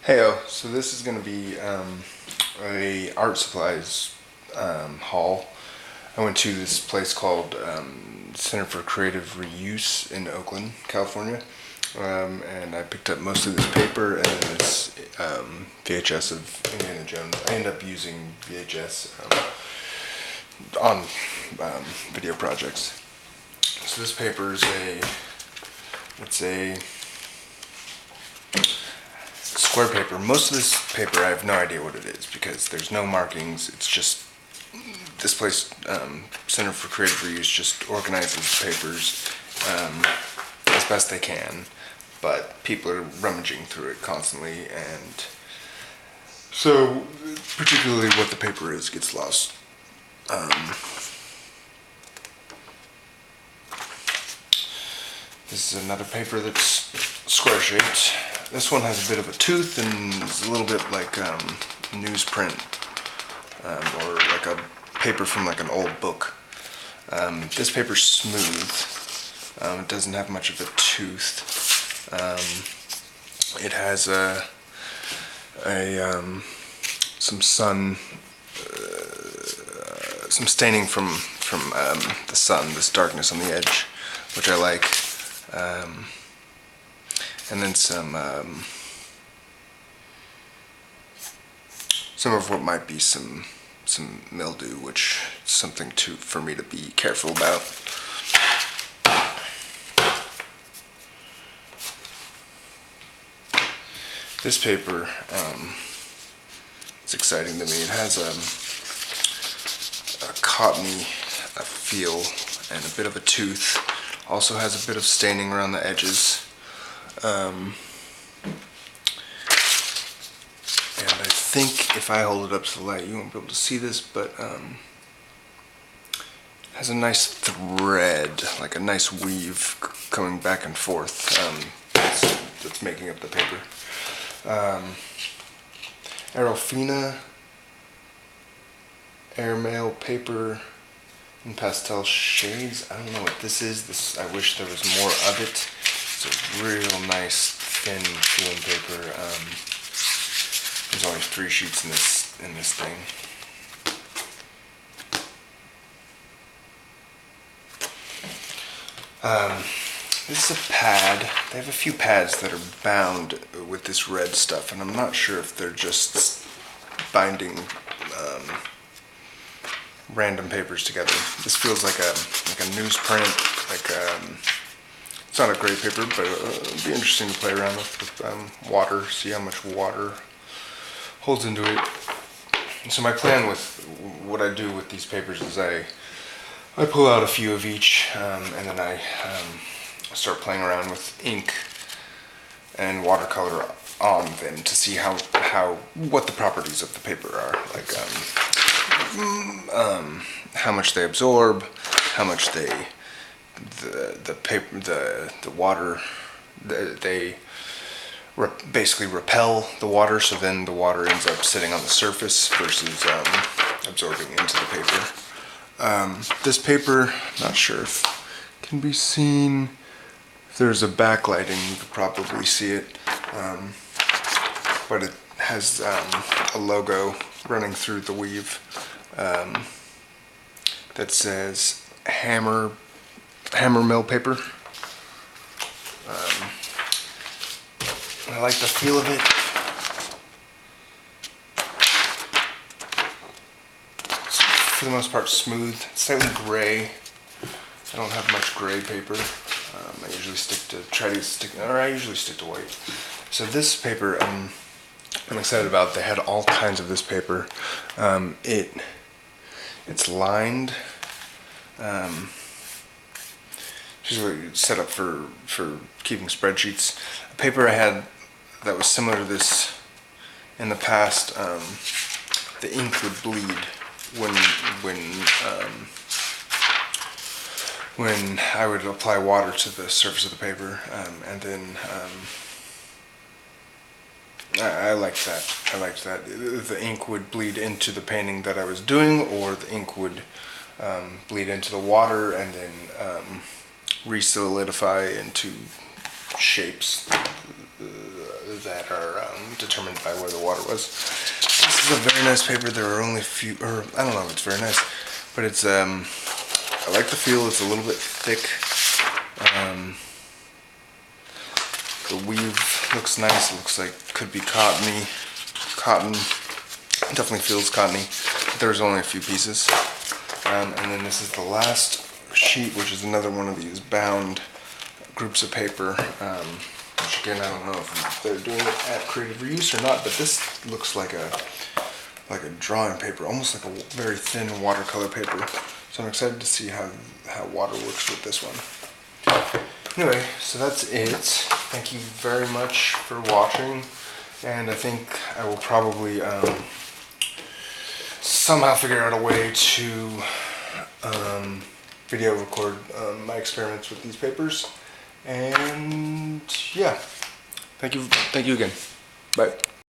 Heyo, so this is going to be a art supplies haul. I went to this place called Center for Creative Reuse in Oakland, California, and I picked up most of this paper and this VHS of Indiana Jones. I ended up using VHS on video projects. So this paper is it's a square paper. Most of this paper I have no idea what it is because there's no markings. It's just this place, Center for Creative Reuse, just organizes the papers as best they can, but people are rummaging through it constantly, and so particularly what the paper is gets lost. This is another paper that's square shaped. This one has a bit of a tooth and is a little bit like newsprint or like a paper from like an old book. This paper's smooth. It doesn't have much of a tooth. It has some sun, some staining from the sun, this darkness on the edge, which I like. And then some of what might be some mildew, which is something for me to be careful about. This paper it's exciting to me. It has a cottony feel and a bit of a tooth. Also has a bit of staining around the edges. And I think if I hold it up to the light, you won't be able to see this, but it has a nice thread, like a nice weave coming back and forth that's making up the paper. Arofina airmail paper in pastel shades. I don't know what this is. I wish there was more of it. It's a real nice thin feeling paper. There's only 3 sheets in this thing. This is a pad. They have a few pads that are bound with this red stuff, and I'm not sure if they're just binding random papers together. This feels like a newsprint, it's not a great paper, but it'd be interesting to play around with water, see how much water holds into it. And so my plan with what I do with these papers is I pull out a few of each, and then I start playing around with ink and watercolor on them to see what the properties of the paper are, like how much they absorb, how much the water, they basically repel the water, so then the water ends up sitting on the surface versus absorbing into the paper. This paper, not sure if it can be seen. If there's a backlighting, you could probably see it, but it has a logo running through the weave that says hammer mill paper. I like the feel of it. It's for the most part smooth, slightly gray. I don't have much gray paper. I usually stick to white. So this paper I'm excited about. They had all kinds of this paper. It's lined. Usually set up for keeping spreadsheets. A paper I had that was similar to this in the past, the ink would bleed when I would apply water to the surface of the paper, and then I liked that. The ink would bleed into the painting that I was doing, or the ink would bleed into the water and then re-solidify into shapes that are determined by where the water was. This is a very nice paper. There are only a few, or I don't know if it's very nice, but it's I like the feel. It's a little bit thick. The weave looks nice. It looks like could be cottony. Cotton. It definitely feels cottony. But there's only a few pieces. And then this is the last sheet, which is another one of these bound groups of paper. Which again, I don't know if they're doing it at Creative Reuse or not, but this looks like a drawing paper, almost like a very thin watercolor paper. So I'm excited to see how water works with this one. Anyway, so that's it. Thank you very much for watching, and I think I will probably somehow figure out a way to video record my experiments with these papers. And yeah, thank you again. Bye.